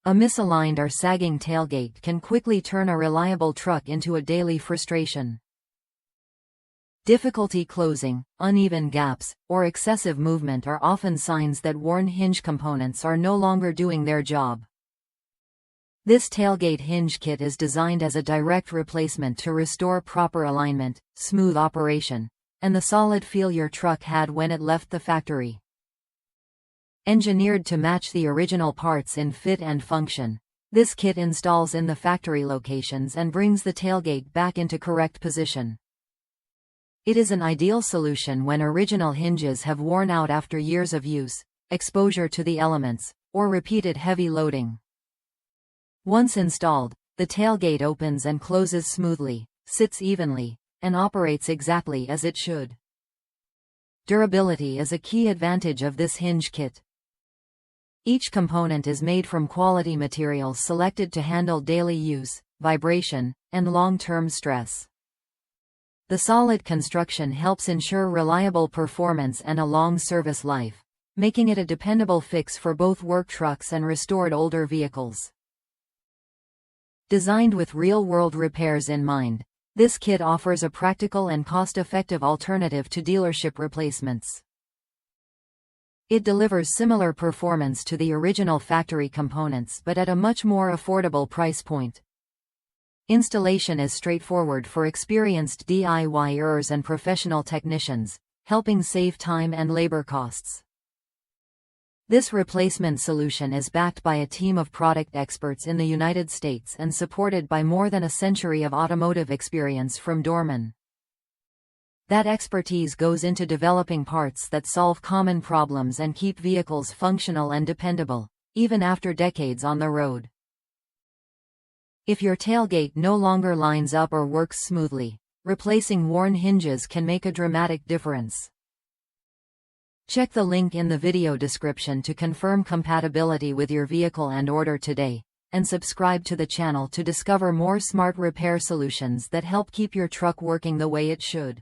A misaligned or sagging tailgate can quickly turn a reliable truck into a daily frustration. Difficulty closing, uneven gaps, or excessive movement are often signs that worn hinge components are no longer doing their job. This tailgate hinge kit is designed as a direct replacement to restore proper alignment, smooth operation, and the solid feel your truck had when it left the factory. Engineered to match the original parts in fit and function, this kit installs in the factory locations and brings the tailgate back into correct position. It is an ideal solution when original hinges have worn out after years of use, exposure to the elements, or repeated heavy loading. Once installed, the tailgate opens and closes smoothly, sits evenly, and operates exactly as it should. Durability is a key advantage of this hinge kit. Each component is made from quality materials selected to handle daily use, vibration, and long-term stress. The solid construction helps ensure reliable performance and a long service life, making it a dependable fix for both work trucks and restored older vehicles. Designed with real-world repairs in mind, this kit offers a practical and cost-effective alternative to dealership replacements. It delivers similar performance to the original factory components but at a much more affordable price point. Installation is straightforward for experienced DIYers and professional technicians, helping save time and labor costs. This replacement solution is backed by a team of product experts in the United States and supported by more than a century of automotive experience from Dorman. That expertise goes into developing parts that solve common problems and keep vehicles functional and dependable, even after decades on the road. If your tailgate no longer lines up or works smoothly, replacing worn hinges can make a dramatic difference. Check the link in the video description to confirm compatibility with your vehicle and order today, and subscribe to the channel to discover more smart repair solutions that help keep your truck working the way it should.